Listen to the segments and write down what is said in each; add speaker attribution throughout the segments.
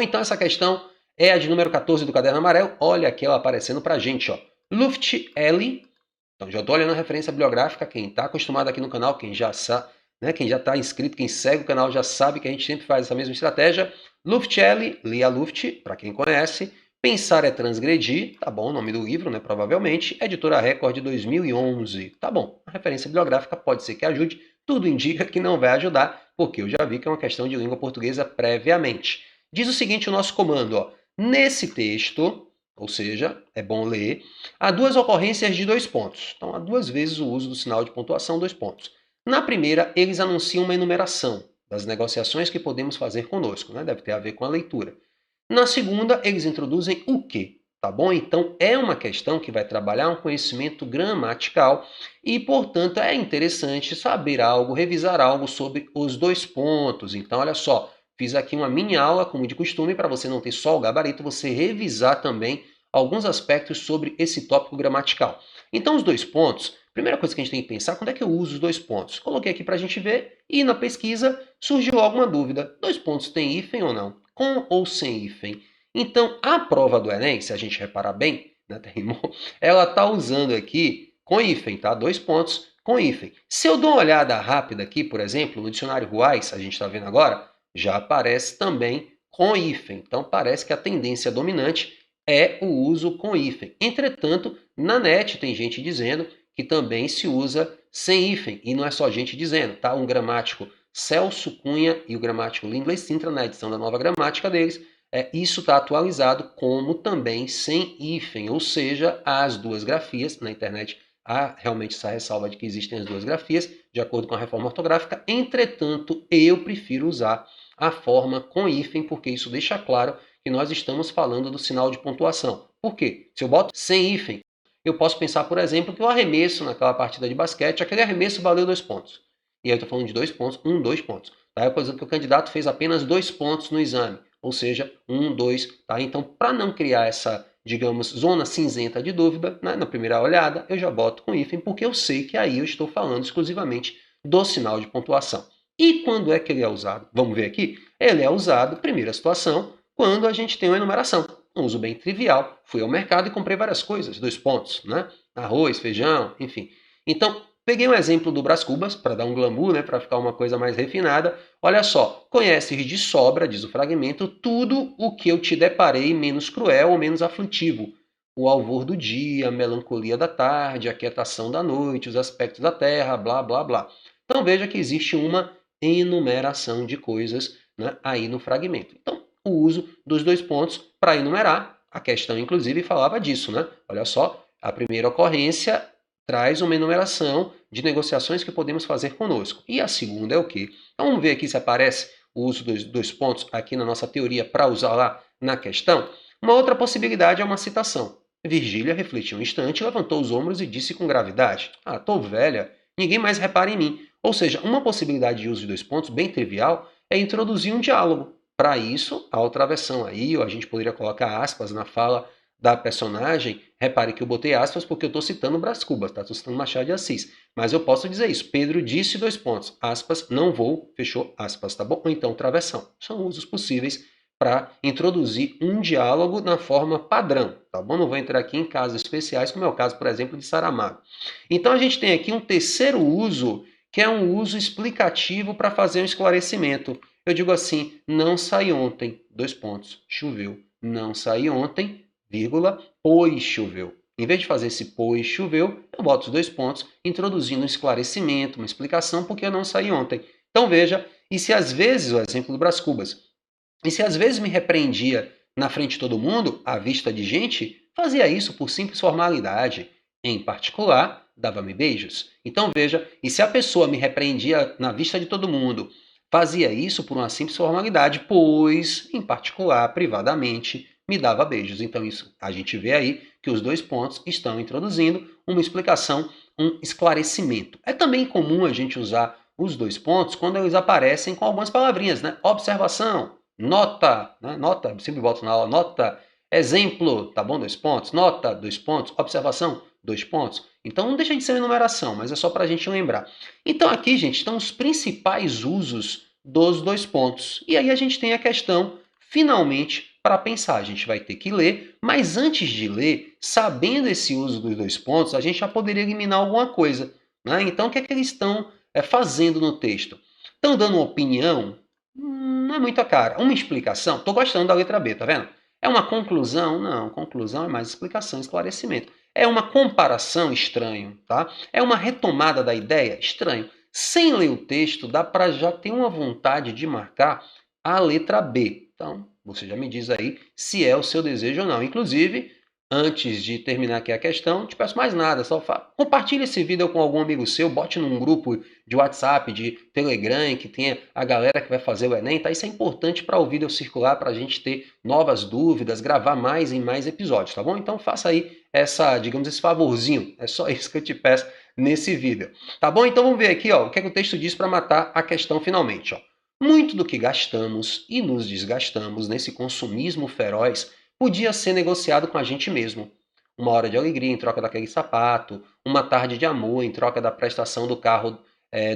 Speaker 1: Então essa questão é a de número 14 do caderno amarelo. Olha aqui ela aparecendo pra gente, ó. Luft L. Então já estou olhando a referência bibliográfica. Quem está acostumado aqui no canal, quem já sabe, né, quem já está inscrito, quem segue o canal já sabe que a gente sempre faz essa mesma estratégia. Luft L, lia Luft, para quem conhece. Pensar é transgredir, tá bom, nome do livro, né, provavelmente. Editora Record 2011, tá bom. A referência bibliográfica pode ser que ajude, tudo indica que não vai ajudar, porque eu já vi que é uma questão de língua portuguesa previamente. Diz o seguinte o nosso comando, ó. Nesse texto, ou seja, é bom ler, há duas ocorrências de 2 pontos. Então, há 2 vezes o uso do sinal de pontuação, 2 pontos. Na primeira, eles anunciam uma enumeração das negociações que podemos fazer conosco, né? Deve ter a ver com a leitura. Na segunda, eles introduzem o quê? Tá bom? Então, é uma questão que vai trabalhar um conhecimento gramatical e, portanto, é interessante saber algo, revisar algo sobre os 2 pontos. Então, olha só, fiz aqui uma mini aula, como de costume, para você não ter só o gabarito, você revisar também alguns aspectos sobre esse tópico gramatical. Então, os 2 pontos, primeira coisa que a gente tem que pensar, quando é que eu uso os 2 pontos? Coloquei aqui para a gente ver e na pesquisa surgiu alguma dúvida. 2 pontos tem hífen ou não? Com ou sem hífen? Então, a prova do Enem, se a gente reparar bem, né, ela está usando aqui com hífen, tá? 2 pontos com hífen. Se eu dou uma olhada rápida aqui, por exemplo, no dicionário Ruais, a gente está vendo agora, já aparece também com hífen. Então, parece que a tendência dominante é o uso com hífen. Entretanto, na net tem gente dizendo que também se usa sem hífen. E não é só gente dizendo, tá? Um gramático Celso Cunha e o gramático Lindley Sintra, na edição da nova gramática deles, isso está atualizado como também sem hífen, ou seja, as duas grafias. Na internet há realmente essa ressalva de que existem as duas grafias, de acordo com a reforma ortográfica. Entretanto, eu prefiro usar a forma com hífen, porque isso deixa claro que nós estamos falando do sinal de pontuação. Por quê? Se eu boto sem hífen, eu posso pensar, por exemplo, que o arremesso naquela partida de basquete, aquele arremesso valeu 2 pontos. E aí eu estou falando de 2 pontos, 2 pontos. Tá? Por exemplo, que o candidato fez apenas 2 pontos no exame, ou seja, 2. Tá? Então, para não criar essa, digamos, zona cinzenta de dúvida, né, na primeira olhada, eu já boto com hífen, porque eu sei que aí eu estou falando exclusivamente do sinal de pontuação. E quando é que ele é usado? Vamos ver aqui? Ele é usado, primeira situação, quando a gente tem uma enumeração. Um uso bem trivial. Fui ao mercado e comprei várias coisas, 2 pontos, né? Arroz, feijão, enfim. Então, peguei um exemplo do Brás Cubas, para dar um glamour, né, para ficar uma coisa mais refinada. Olha só, conheces de sobra, diz o fragmento, tudo o que eu te deparei menos cruel ou menos aflitivo. O alvor do dia, a melancolia da tarde, a quietação da noite, os aspectos da terra, blá, blá, blá. Então veja que existe uma enumeração de coisas, né, aí no fragmento. Então, o uso dos 2 pontos para enumerar, a questão inclusive falava disso, né? Olha só, a primeira ocorrência traz uma enumeração de negociações que podemos fazer conosco. E a segunda é o quê? Então, vamos ver aqui se aparece o uso dos 2 pontos aqui na nossa teoria para usar lá na questão. Uma outra possibilidade é uma citação. Virgília refletiu um instante, levantou os ombros e disse com gravidade: "Ah, tô velha, ninguém mais repara em mim." Ou seja, uma possibilidade de uso de 2 pontos, bem trivial, é introduzir um diálogo. Para isso, a outra versão aí, ou a gente poderia colocar aspas na fala da personagem. Repare que eu botei aspas porque eu estou citando Brás Cubas, tá? Estou citando Machado de Assis. Mas eu posso dizer isso. Pedro disse 2 pontos. Aspas, não vou, fechou aspas, tá bom? Ou então travessão. São usos possíveis para introduzir um diálogo na forma padrão, tá bom? Não vou entrar aqui em casos especiais, como é o caso, por exemplo, de Saramago. Então a gente tem aqui um terceiro uso, que é um uso explicativo para fazer um esclarecimento. Eu digo assim, não saí ontem, 2 pontos, choveu. Não saí ontem, vírgula, pois choveu. Em vez de fazer esse pois choveu, eu boto os 2 pontos, introduzindo um esclarecimento, uma explicação, porque eu não saí ontem. Então veja, e se às vezes, o exemplo do Brás Cubas, e se às vezes me repreendia na frente de todo mundo, à vista de gente, fazia isso por simples formalidade. Em particular, dava-me beijos. Então veja, e se a pessoa me repreendia na vista de todo mundo, fazia isso por uma simples formalidade, pois, em particular, privadamente, me dava beijos. Então isso, a gente vê aí que os 2 pontos estão introduzindo uma explicação, um esclarecimento. É também comum a gente usar os 2 pontos quando eles aparecem com algumas palavrinhas, né? Observação, nota, né? Nota, sempre boto na aula, nota, exemplo, tá bom? 2 pontos, nota, 2 pontos, observação, 2 pontos. Então não deixa de ser uma enumeração, mas é só para a gente lembrar. Então aqui, gente, estão os principais usos dos 2 pontos. E aí a gente tem a questão finalmente para pensar. A gente vai ter que ler, mas antes de ler, sabendo esse uso dos 2 pontos, a gente já poderia eliminar alguma coisa, né? Então, o que é que eles estão fazendo no texto? Estão dando uma opinião? Não é muito a cara. Uma explicação? Estou gostando da letra B, tá vendo? É uma conclusão? Não, conclusão é mais explicação, esclarecimento. É uma comparação? Estranho, tá? É uma retomada da ideia? Estranho. Sem ler o texto, dá para já ter uma vontade de marcar a letra B. Então, você já me diz aí se é o seu desejo ou não. Inclusive, antes de terminar aqui a questão, não te peço mais nada, só compartilhe esse vídeo com algum amigo seu, bote num grupo de WhatsApp, de Telegram, que tenha a galera que vai fazer o Enem, tá? Isso é importante para o vídeo circular, para a gente ter novas dúvidas, gravar mais em mais episódios, tá bom? Então faça aí digamos, esse favorzinho, é só isso que eu te peço nesse vídeo. Tá bom? Então vamos ver aqui, ó, o que é que o texto diz para matar a questão finalmente, ó. Muito do que gastamos e nos desgastamos nesse consumismo feroz podia ser negociado com a gente mesmo. Uma hora de alegria em troca daquele sapato, uma tarde de amor em troca da prestação do carro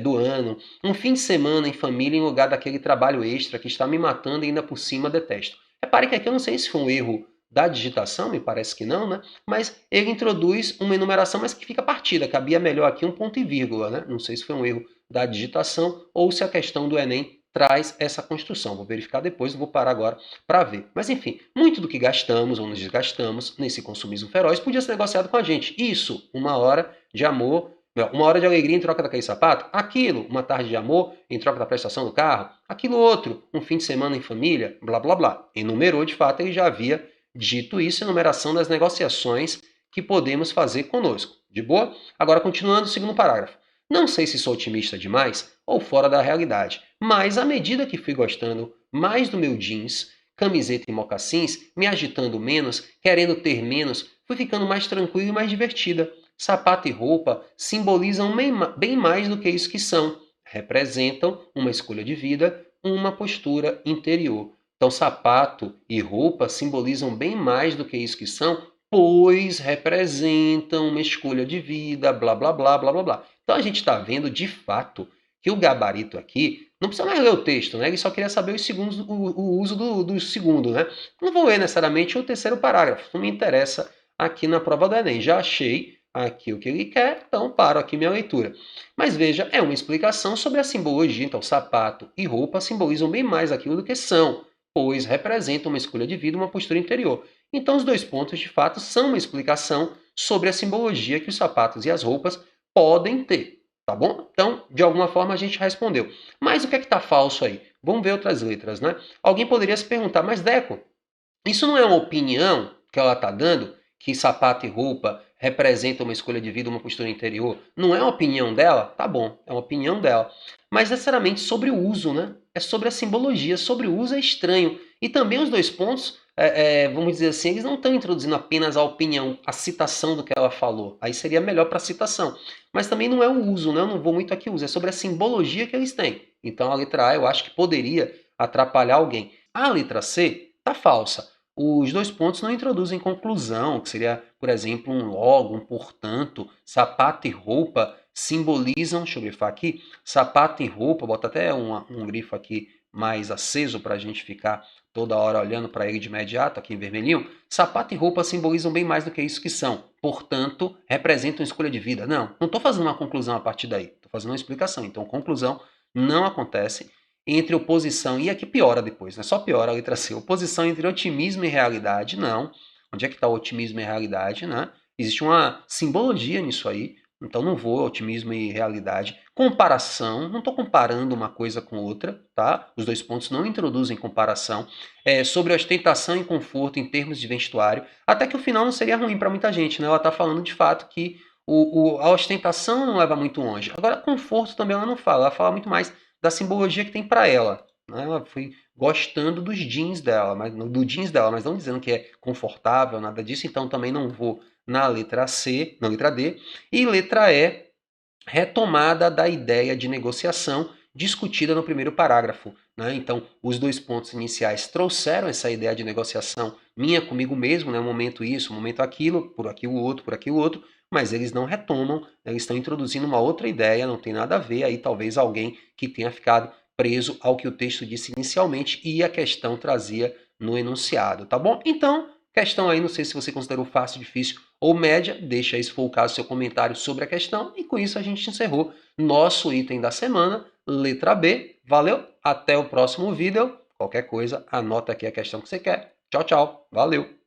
Speaker 1: do ano, um fim de semana em família em lugar daquele trabalho extra que está me matando e ainda por cima detesto. Repare que aqui eu não sei se foi um erro da digitação, me parece que não, né? Mas ele introduz uma enumeração, mas que fica partida. Cabia melhor aqui um ponto e vírgula, né? Não sei se foi um erro da digitação ou se a questão do Enem traz essa construção. Vou verificar depois, não vou parar agora para ver. Mas enfim, muito do que gastamos ou nos desgastamos nesse consumismo feroz podia ser negociado com a gente. Isso, uma hora de amor, uma hora de alegria em troca daquele sapato, aquilo, uma tarde de amor em troca da prestação do carro, aquilo outro, um fim de semana em família, blá blá blá. Enumerou, de fato, ele já havia dito isso, enumeração das negociações que podemos fazer conosco. De boa? Agora, continuando o segundo parágrafo. Não sei se sou otimista demais ou fora da realidade, mas à medida que fui gostando mais do meu jeans, camiseta e mocassins, me agitando menos, querendo ter menos, fui ficando mais tranquila e mais divertida. Sapato e roupa simbolizam bem mais do que isso que são. Representam uma escolha de vida, uma postura interior. Então, sapato e roupa simbolizam bem mais do que isso que são, pois representam uma escolha de vida, blá, blá, blá, blá, blá, blá. Então, a gente está vendo, de fato, que o gabarito aqui, não precisa mais ler o texto, né? Ele só queria saber os segundos, o uso do segundo, né? Não vou ler necessariamente o terceiro parágrafo, não me interessa aqui na prova do Enem. Já achei aqui o que ele quer, então paro aqui minha leitura. Mas veja, é uma explicação sobre a simbologia. Então, sapato e roupa simbolizam bem mais aquilo do que são, pois representam uma escolha de vida, uma postura interior. Então, os 2 pontos, de fato, são uma explicação sobre a simbologia que os sapatos e as roupas podem ter. Tá bom? Então, de alguma forma, a gente respondeu. Mas o que é que está falso aí? Vamos ver outras letras, né? Alguém poderia se perguntar, mas Deco, isso não é uma opinião que ela está dando? Que sapato e roupa representam uma escolha de vida, uma postura interior? Não é uma opinião dela? Tá bom, é uma opinião dela. Mas necessariamente sobre o uso, né? É sobre a simbologia, sobre o uso é estranho. E também os 2 pontos, vamos dizer assim, eles não estão introduzindo apenas a opinião, a citação do que ela falou. Aí seria melhor para a citação. Mas também não é o uso, né? Eu não vou muito aqui uso, é sobre a simbologia que eles têm. Então a letra A eu acho que poderia atrapalhar alguém. A letra C está falsa. Os 2 pontos não introduzem conclusão, que seria, por exemplo, um logo, um portanto. Sapato e roupa simbolizam, deixa eu grifar aqui, sapato e roupa, bota até um grifo aqui mais aceso para a gente ficar toda hora olhando para ele de imediato, aqui em vermelhinho. Sapato e roupa simbolizam bem mais do que isso que são. Portanto, representam escolha de vida. Não estou fazendo uma conclusão a partir daí. Estou fazendo uma explicação. Então, conclusão não acontece entre oposição, e aqui piora depois, né? Só piora a letra C. Oposição entre otimismo e realidade, não. Onde é que está o otimismo e realidade, né? Existe uma simbologia nisso aí, então não vou otimismo e realidade. Comparação, não estou comparando uma coisa com outra, tá? Os 2 pontos não introduzem comparação. Sobre ostentação e conforto em termos de vestuário, até que o final não seria ruim para muita gente, né? Ela está falando de fato que a ostentação não leva muito longe. Agora, conforto também ela não fala, ela fala muito mais da simbologia que tem para ela. Né? Ela foi gostando dos jeans dela, do jeans dela, mas não dizendo que é confortável, nada disso, então também não vou na letra C, na letra D. E letra E, retomada da ideia de negociação discutida no primeiro parágrafo. Né? Então, os 2 pontos iniciais trouxeram essa ideia de negociação minha comigo mesmo, né? Um momento isso, um momento aquilo, por aqui o outro, mas eles não retomam, né? Eles estão introduzindo uma outra ideia, não tem nada a ver, aí talvez alguém que tenha ficado preso ao que o texto disse inicialmente e a questão trazia no enunciado, tá bom? Então, questão aí, não sei se você considerou fácil, difícil ou média, deixa aí, se for o caso, seu comentário sobre a questão, e com isso a gente encerrou nosso item da semana, letra B. Valeu, até o próximo vídeo. Qualquer coisa, anota aqui a questão que você quer. Tchau, tchau. Valeu!